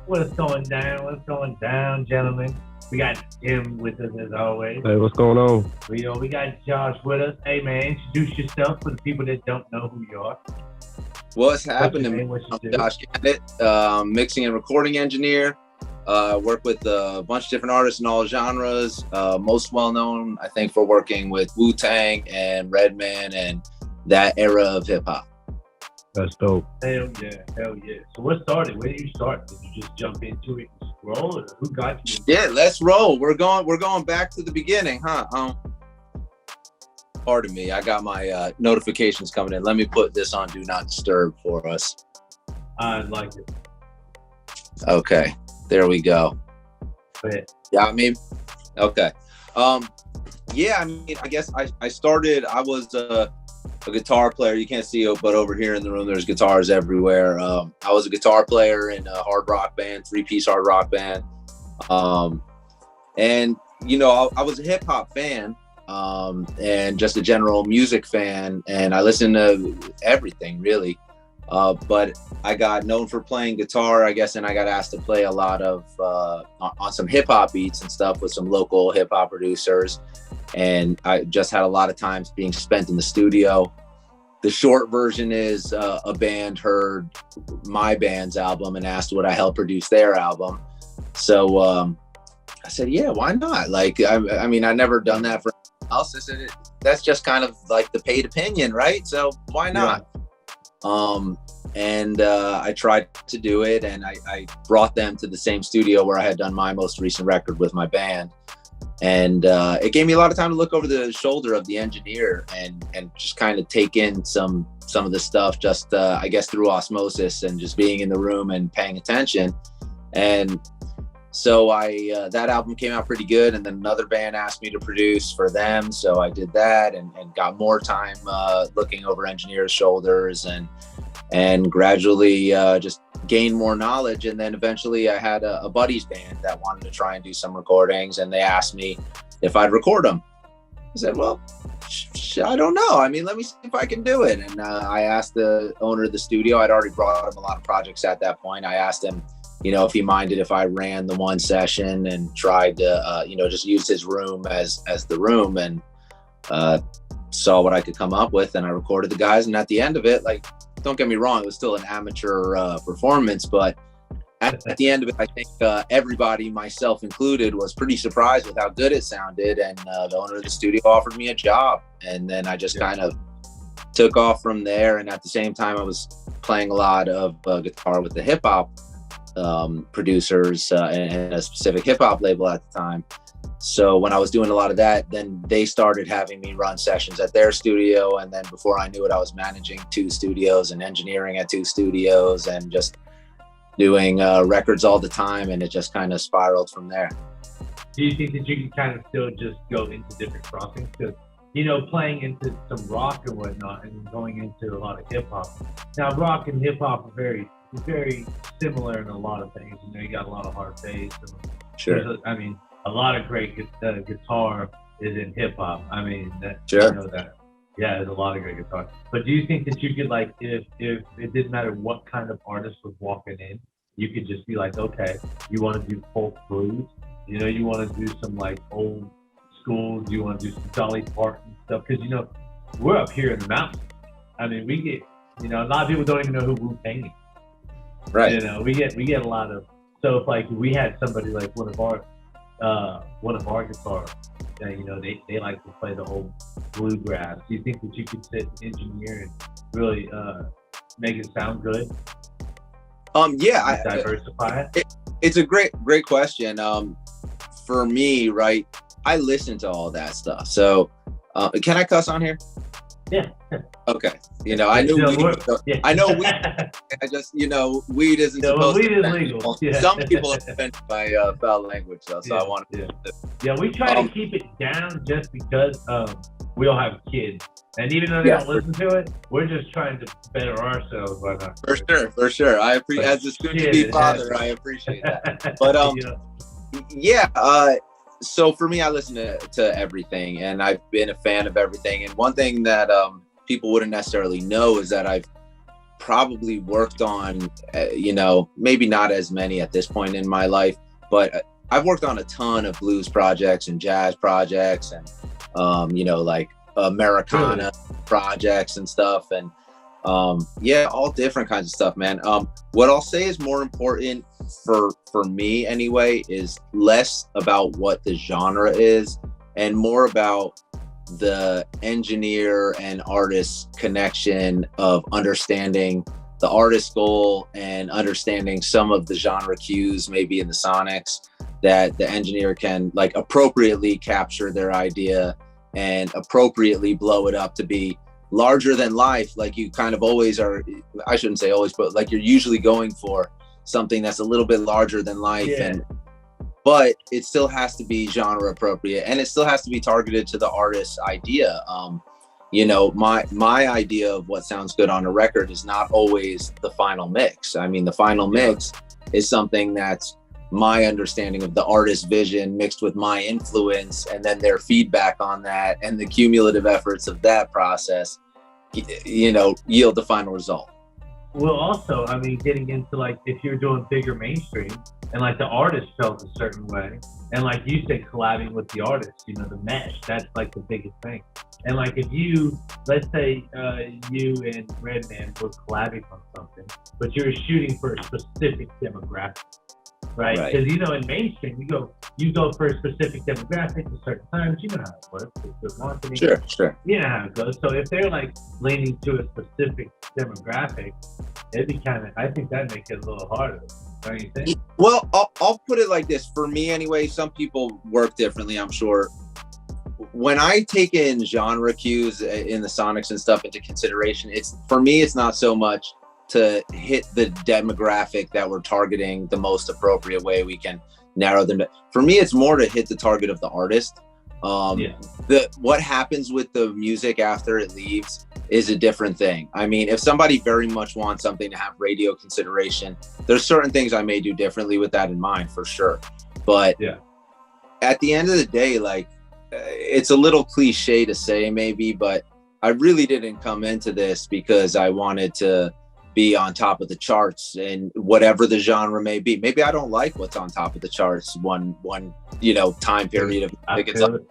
What's going down? What's going down, gentlemen? We got Jim with us as always. Hey, what's going on? We got Josh with us. Hey man, introduce yourself for the people that don't know who you are. What's What's your happening? name? What I'm you do? Josh Gannet, mixing and recording engineer. Work with a bunch of different artists in all genres. Most well known, I think, for working with Wu-Tang and Redman and that era of hip hop. That's dope. Hell yeah, hell yeah. So what started? Where did you start? Did you just jump into it and scroll, or who got you? Yeah, let's roll. We're going back to the beginning, huh? Pardon me, I got my notifications coming in. Let me put this on Do Not Disturb for us. I like it. Okay, there we go. But Yeah, I mean, okay. Yeah, I mean, I guess I started, I was a guitar player. You can't see it, but over here in the room, there's guitars everywhere. I was a guitar player in a hard rock band, 3-piece hard rock band. And, you know, I was a hip hop fan and just a general music fan. And I listened to everything, really. But I got known for playing guitar, I guess, and I got asked to play a lot of on some hip hop beats and stuff with some local hip hop producers. And I just had a lot of times being spent in the studio. The short version is a band heard my band's album and asked would I help produce their album. So I said, yeah, why not? Like, I mean, I never done that for anyone else. I said, that's just kind of like the paid opinion, right? So why not? Yeah. I tried to do it, and I brought them to the same studio where I had done my most recent record with my band. And it gave me a lot of time to look over the shoulder of the engineer and just kind of take in some of the stuff, just I guess through osmosis and just being in the room and paying attention. And so that album came out pretty good, and then another band asked me to produce for them, so I did that and got more time looking over engineers' shoulders and gradually just gained more knowledge. And then eventually I had a buddy's band that wanted to try and do some recordings, and they asked me if I'd record them. I said, well, I don't know. I mean, let me see if I can do it. And I asked the owner of the studio. I'd already brought him a lot of projects at that point. I asked him, you know, if he minded if I ran the one session and tried to, you know, just use his room as the room, and saw what I could come up with. And I recorded the guys. And at the end of it, like, don't get me wrong, it was still an amateur performance, but at the end of it, I think everybody, myself included, was pretty surprised with how good it sounded. And the owner of the studio offered me a job. And then I just kind of took off from there. And at the same time, I was playing a lot of guitar with the hip hop producers and a specific hip hop label at the time. So when I was doing a lot of that, then they started having me run sessions at their studio. And then before I knew it, I was managing 2 studios and engineering at 2 studios and just doing records all the time. And it just kind of spiraled from there. do you think that you can kind of still just go into different crossings? Because, you know, playing into some rock and whatnot and going into a lot of hip hop. Now, rock and hip hop are very similar in a lot of things. You know, you got a lot of hard bass. Sure. I mean, a lot of great guitar is in hip hop. I mean, that, Sure. you know that. Yeah, there's a lot of great guitar. But do you think that you could, like, if it didn't matter what kind of artist was walking in, you could just be like, okay, you want to do folk blues, you know, you want to do some like old schools, you want to do some Dolly Parton stuff, because, you know, we're up here in the mountains. I mean, we get, you know, a lot of people don't even know who Wu-Tang is. Right. You know, we get a lot of, so if like we had somebody like one of our guitars, you know, they like to play the old bluegrass. Do you think that you could sit and engineer and really make it sound good? Yeah, Diversify it. It's a great question. For me, right, I listen to all that stuff. So, can I cuss on here? Yeah. Okay. You know, I knew weed. Yeah. I know weed. I just, you know, weed isn't supposed weed to is legal. Yeah. Some people are offended by foul language, though. So Yeah, I want yeah. to. Yeah, we try to keep it down just because we all have kids. And even though they don't listen to it, we're just trying to better ourselves by not. For sure. I appreciate, as a soon-to-be father, I appreciate that. But yeah. So for me, I listen to everything, and I've been a fan of everything. And one thing that people wouldn't necessarily know is that I've probably worked on, maybe not as many at this point in my life, but I've worked on a ton of blues projects and jazz projects and, like Americana projects and stuff. And all different kinds of stuff, man. What I'll say is more important for me anyway is less about what the genre is and more about the engineer and artist connection of understanding the artist goal and understanding some of the genre cues maybe in the sonics that the engineer can like appropriately capture their idea and appropriately blow it up to be larger than life, like you kind of always are. I shouldn't say always, but like you're usually going for something that's a little bit larger than life. But it still has to be genre appropriate and it still has to be targeted to the artist's idea. My idea of what sounds good on a record is not always the final mix. I mean, the final mix is something that's my understanding of the artist's vision mixed with my influence and then their feedback on that and the cumulative efforts of that process, yield the final result. Well, also, I mean, getting into like if you're doing bigger mainstream and like the artist felt a certain way, and like you said, collabing with the artist, the mesh, that's like the biggest thing. And like if you, let's say you and Redman were collabing on something, but you're shooting for a specific demographic, right? Because in mainstream, you go for a specific demographic at certain times. You know how it works. It's marketing. Sure. You know how it goes. So if they're like leaning to a specific demographic, it'd be I think that makes it a little harder. Don't you think? Well, I'll put it like this. For me, anyway, some people work differently, I'm sure. When I take in genre cues in the sonics and stuff into consideration, for me, it's not so much to hit the demographic that we're targeting the most appropriate way we can narrow them. For me, it's more to hit the target of the artist. What happens with the music after it leaves is a different thing. I mean, if somebody very much wants something to have radio consideration, there's certain things I may do differently with that in mind for sure. But at the end of the day, like it's a little cliche to say maybe, but I really didn't come into this because I wanted to be on top of the charts and whatever the genre may be. Maybe I don't like what's on top of the charts one time period of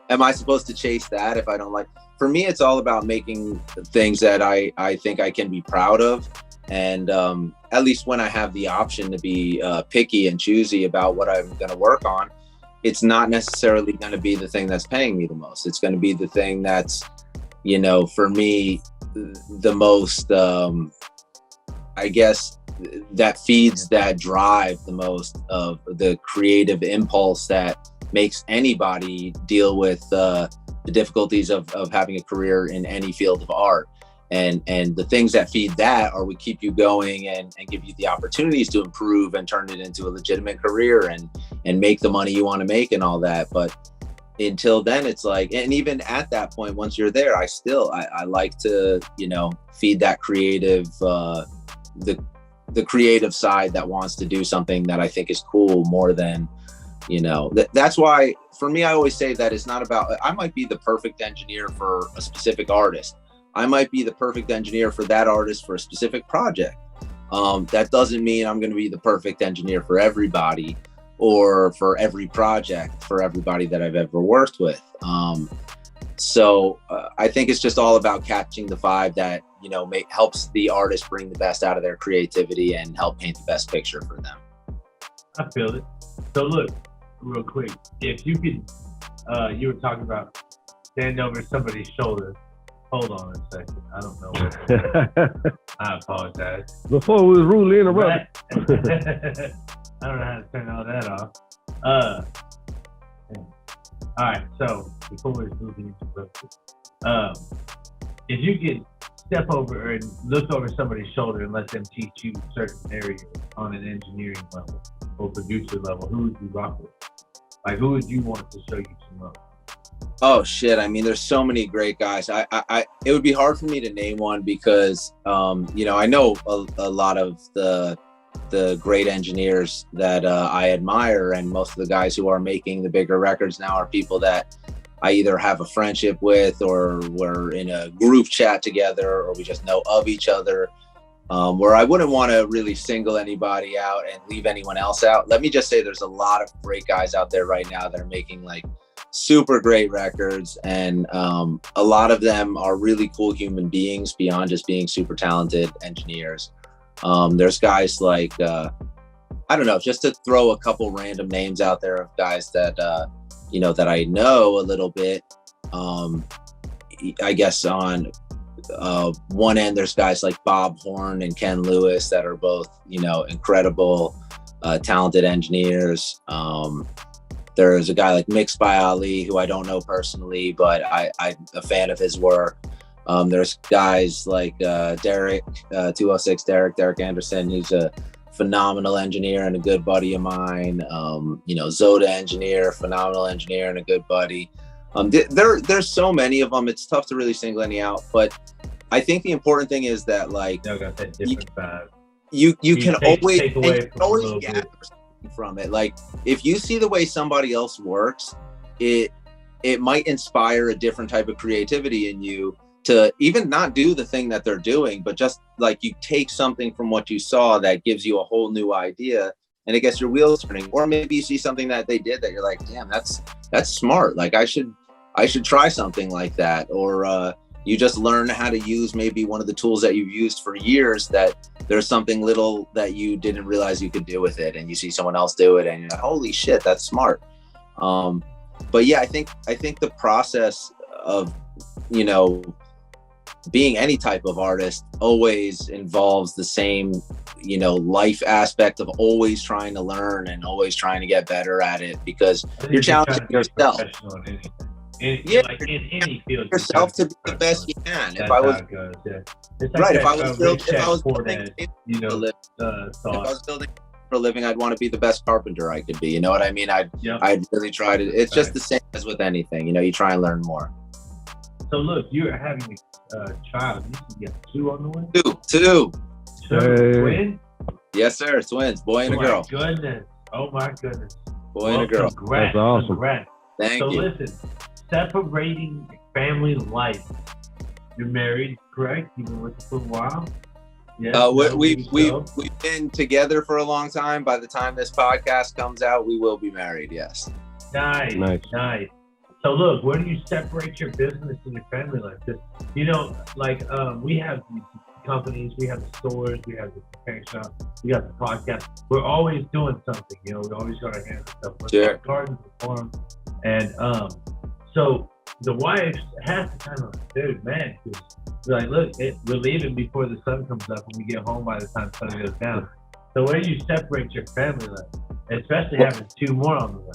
am I supposed to chase that if I don't like? For me, it's all about making things that I think I can be proud of. And at least when I have the option to be picky and choosy about what I'm going to work on, it's not necessarily going to be the thing that's paying me the most. It's going to be the thing that's, for me, the most, I guess, that feeds that drive the most of the creative impulse that makes anybody deal with the difficulties of having a career in any field of art. And the things that feed that are what keep you going and give you the opportunities to improve and turn it into a legitimate career and make the money you want to make and all that. But until then, it's like, and even at that point, once you're there, I like to, feed that creative, the creative side that wants to do something that I think is cool more than, that's why for me, I always say that it's not about, I might be the perfect engineer for a specific artist. I might be the perfect engineer for that artist for a specific project. That doesn't mean I'm going to be the perfect engineer for everybody or for every project for everybody that I've ever worked with. So I think it's just all about catching the vibe that, helps the artist bring the best out of their creativity and help paint the best picture for them. I feel it. So look, real quick, if you could, you were talking about stand over somebody's shoulder. Hold on a second. I don't know what I apologize. Before we was rudely interrupted. I don't know how to turn all that off. All right, so before we was rudely interrupted, if you could step over and look over somebody's shoulder and let them teach you certain areas on an engineering level or producer level, who would you rock with? Like, who would you want to show you some love? Oh shit! I mean, there's so many great guys. It would be hard for me to name one because, I know a lot of the great engineers that I admire, and most of the guys who are making the bigger records now are people that I either have a friendship with, or we're in a group chat together, or we just know of each other. where I wouldn't want to really single anybody out and leave anyone else out. Let me just say there's a lot of great guys out there right now that are making like super great records, and a lot of them are really cool human beings beyond just being super talented engineers. There's guys like I don't know, just to throw a couple random names out there of guys that that I know a little bit. I guess on one end there's guys like Bob Horn and Ken Lewis that are both incredible talented engineers. There's a guy like Mixed by Ali, who I don't know personally, but I'm a fan of his work. There's guys like Derek 206 Derek Anderson, who's a phenomenal engineer and a good buddy of mine. Zoda engineer, phenomenal engineer and a good buddy. There's so many of them. It's tough to really single any out, but I think the important thing is that like you can always gather something from it. Like if you see the way somebody else works, it might inspire a different type of creativity in you to even not do the thing that they're doing, but just like you take something from what you saw that gives you a whole new idea, and it gets your wheels turning. Or maybe you see something that they did that you're like, damn, that's smart. Like I should try something like that. Or you just learn how to use maybe one of the tools that you've used for years, that there's something little that you didn't realize you could do with it, and you see someone else do it and you're like, holy shit, that's smart. But yeah, I think the process of being any type of artist always involves the same life aspect of always trying to learn and always trying to get better at it, because you're challenging yourself. In any field, yourself to be the best you can. If I was building for a living, I'd want to be the best carpenter I could be. You know what I mean? I'd really try to. It's just the same as with anything. You try and learn more. So look, you're having a child. You have 2 on the way. Two. Twins? Yes, sir. Twins, boy and a girl. Oh my goodness. Boy and a girl. Congrats. That's awesome. Congrats. Thank you. So listen, separating family life. You're married, correct? You've been with us for a while. Yeah. We've been together for a long time. By the time this podcast comes out, we will be married. Yes. Nice. So look, where do you separate your business and your family life? We have these companies, we have the stores, we have the repair shop, we got the podcast. We're always doing something, we always got our hands on stuff. Sure. Gardens, the farm, and so the wife has to kind of, dude, man, like, look, we're leaving before the sun comes up, and we get home by the time the sun goes down. So where do you separate your family life, especially having 2 more on the way?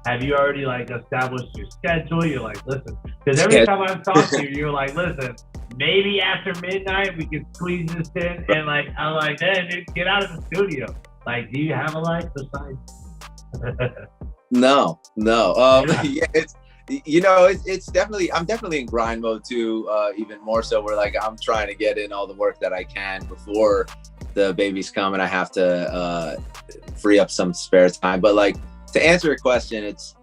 Have you already established your schedule? You're like, listen, because every time I've talked to you, you're like, listen, maybe after midnight we can squeeze this in, and I'm like, hey, dude, get out of the studio. Like, do you have a life besides? No. Yeah, it's definitely, I'm definitely in grind mode too, even more so where I'm trying to get in all the work that I can before the babies come, and I have to free up some spare time. But to answer your question, it's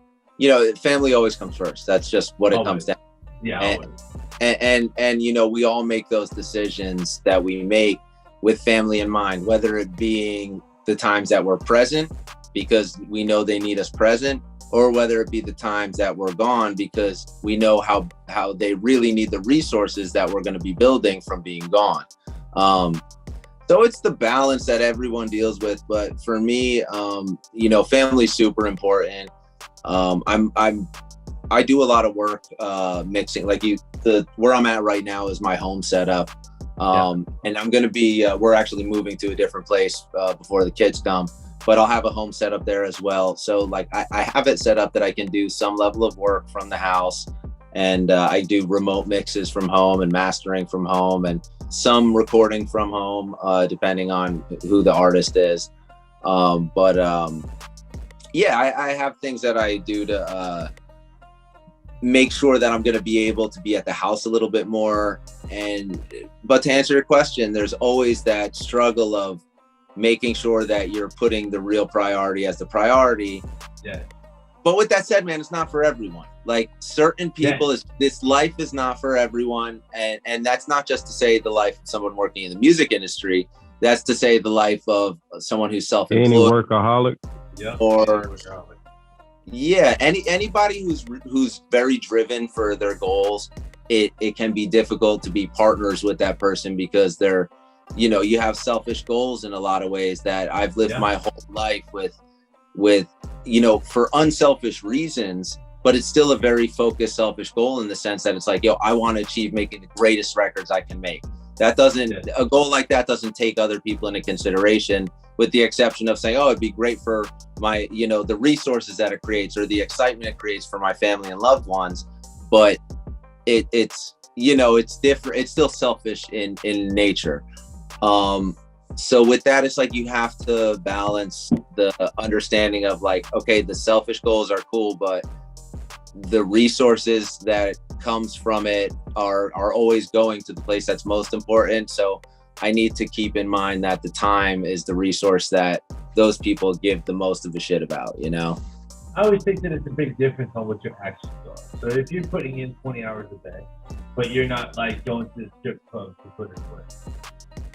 family always comes first. That's just what it comes down. Yeah. And we all make those decisions that we make with family in mind, whether it being the times that we're present because we know they need us present, or whether it be the times that we're gone because we know how they really need the resources that we're going to be building from being gone. So it's the balance that everyone deals with. But for me, family's super important. I do a lot of work mixing. Where I'm at right now is my home setup. And I'm going to be, we're actually moving to a different place before the kids come, but I'll have a home setup there as well. So I have it set up that I can do some level of work from the house, and I do remote mixes from home and mastering from home and some recording from home, depending on who the artist is. Yeah, I have things that I do to make sure that I'm going to be able to be at the house a little bit more. But to answer your question, there's always that struggle of making sure that you're putting the real priority as the priority. Yeah. but with that said, man, it's not for everyone. Like certain people, this life is not for everyone. And that's not just to say the life of someone working in the music industry. That's to say the life of someone who's self-employed. Any workaholic. Yeah. Or yeah, anybody who's very driven for their goals. It can be difficult to be partners with that person because they're, you have selfish goals in a lot of ways that I've lived my whole life with, for unselfish reasons, but it's still a very focused, selfish goal in the sense that it's like, I want to achieve making the greatest records I can make. A goal like that doesn't take other people into consideration, with the exception of saying, it'd be great for my, the resources that it creates or the excitement it creates for my family and loved ones. But it's different. It's still selfish in nature. So with that, it's like you have to balance the understanding of like, okay, the selfish goals are cool, but the resources that comes from it are always going to the place that's most important. So I need to keep in mind that the time is the resource that those people give the most of a shit about, I always think that it's a big difference on what your actions are. So if you're putting in 20 hours a day, but you're not like going to the strip club to put in work,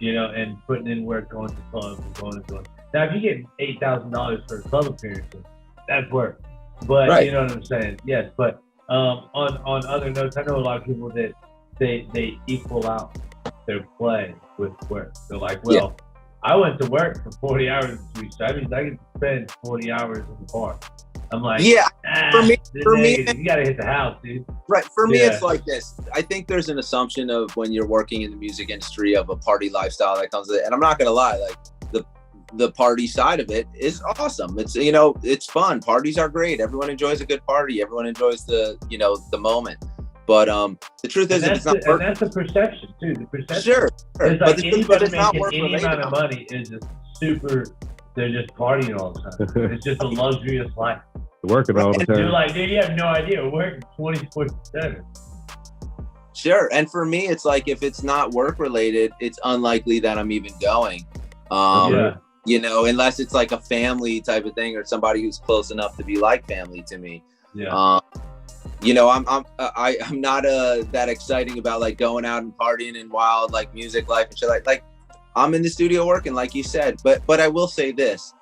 and putting in work, going to clubs and going. Now, if you get $8,000 for a club appearance, that's work. But right. You know what I'm saying? Yes. But on other notes, I know a lot of people that they equal out their play with work. They're like, I went to work for 40 hours this week, so that means I can spend 40 hours in the bar. I'm like, for me, you gotta hit the house, dude. Right. For me, it's like this. I think there's an assumption of when you're working in the music industry of a party lifestyle that comes with it. And I'm not gonna lie, like the party side of it is awesome. It's it's fun. Parties are great. Everyone enjoys a good party. Everyone enjoys the moment. But the truth is, it's not. And that's the perception too. The perception. Sure. It's like anybody making any amount of money is just super. They're just partying all the time. It's just a luxurious life. Working all the time. You're like, dude, you have no idea. We're working 24/7. Sure. And for me, it's like if it's not work related, it's unlikely that I'm even going. Unless it's like a family type of thing or somebody who's close enough to be like family to me. Yeah. I'm not that exciting about like going out and partying and wild like music life and shit like I'm in the studio working like you said, but I will say this,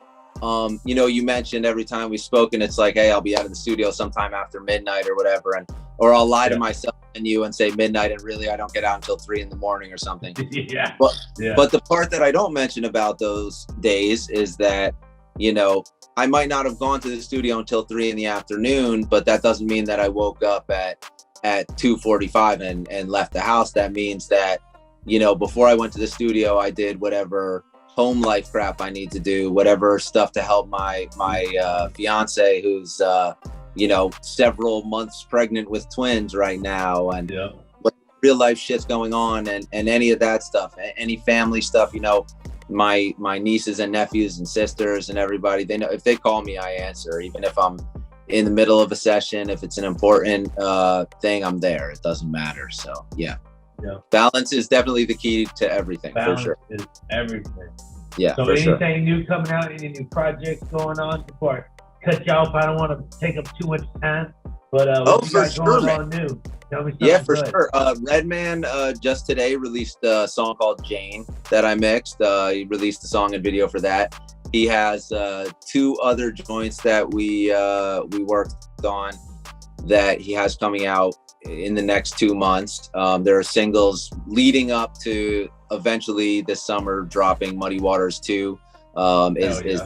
you mentioned every time we've spoken, it's like, hey, I'll be out of the studio sometime after midnight or whatever, or I'll lie to myself and you and say midnight and really I don't get out until 3 a.m. or something. But the part that I don't mention about those days is that, I might not have gone to the studio until 3 p.m, but that doesn't mean that I woke up at 2:45 and left the house. That means that, before I went to the studio, I did whatever home life crap I need to do, whatever stuff to help my fiance who's, several months pregnant with twins right now, and what real life shit's going on, and any of that stuff, any family stuff, my nieces and nephews and sisters and everybody, they know if they call me, I answer, even if I'm in the middle of a session. If it's an important thing, I'm there. It doesn't matter. So balance is definitely the key to everything. Balance for sure is everything. So anything new coming out, any new projects going on? Before I cut you off, I don't want to take up too much time, but what you got going on new? Tell me something for good. sure. Redman just today released a song called Jane that I mixed. He released the song and video for that. He has 2 other joints that we worked on that he has coming out in the next 2 months. There are singles leading up to eventually this summer dropping Muddy Waters 2 is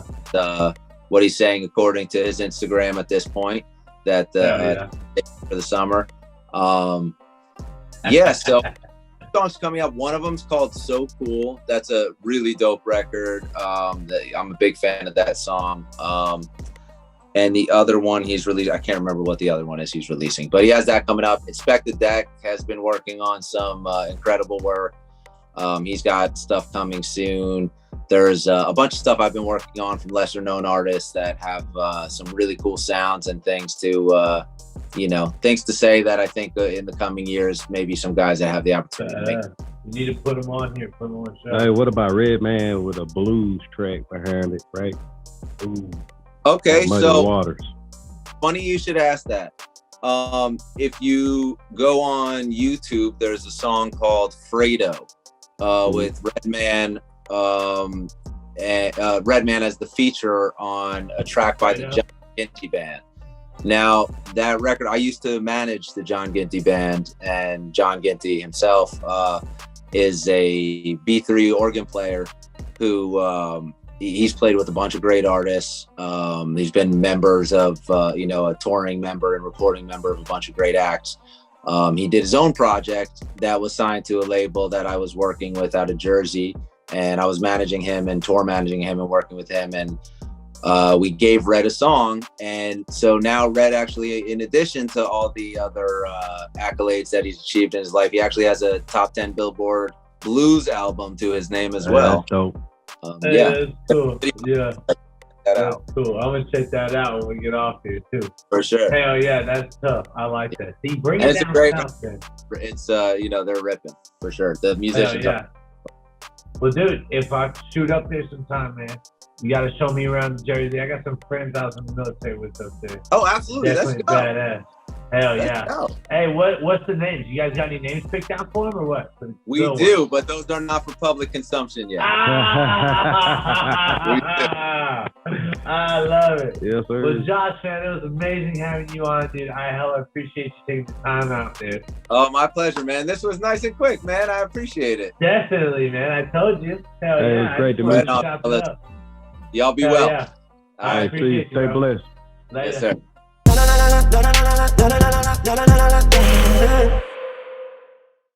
what he's saying according to his Instagram at this point, that for the summer. So songs coming up. One of them's called So Cool. That's a really dope record. I'm a big fan of that song. And the other one he's released, I can't remember what the other one is he's releasing, but he has that coming up. Inspected Deck has been working on some incredible work. He's got stuff coming soon. There's a bunch of stuff I've been working on from lesser known artists that have some really cool sounds and things to, things to say that I think in the coming years, maybe some guys that have the opportunity to make. You need to put them on here, put them on the show. Hey, what about Redman with a blues track behind it, right? Ooh. Okay, Muddy so Waters. funny you should ask that. If you go on YouTube, there's a song called Fredo with Redman, and Redman as the feature on a track by the John Ginty Band. Now, that record, I used to manage the John Ginty Band, and John Ginty himself is a B3 organ player who he's played with a bunch of great artists. He's been members of, a touring member and recording member of a bunch of great acts. He did his own project that was signed to a label that I was working with out of Jersey, and I was managing him and tour managing him and working with him. And we gave Red a song. And so now Red actually, in addition to all the other accolades that he's achieved in his life, he actually has a top 10 Billboard blues album to his name as well. That's dope. Yeah, that's cool. Yeah, That's cool. I'm gonna check that out when we get off here too. For sure. Hell yeah, that's tough. I like that. See, bring And it it's a down great south, man. It's they're ripping for sure. The musicians Hell yeah. Well, dude, if I shoot up there sometime, man, you gotta show me around Jersey. I got some friends I was in the military with up there. Oh, absolutely. Definitely Let's go. badass. Hell Let's yeah. go. Hey, what's the names? You guys got any names picked out for them or what? We do, but those are not for public consumption yet. I love it. Yes, sir. Well, Josh, man, it was amazing having you on, dude. I hella appreciate you taking the time out there. Oh, my pleasure, man. This was nice and quick, man. I appreciate it. Definitely, man. I told you. Hell Hey, yeah. it's great to I meet just you. wanted to chop it up. Y'all be Hell well. yeah. All I right. See you. appreciate you, Stay bro. blessed. Later. Yes, sir.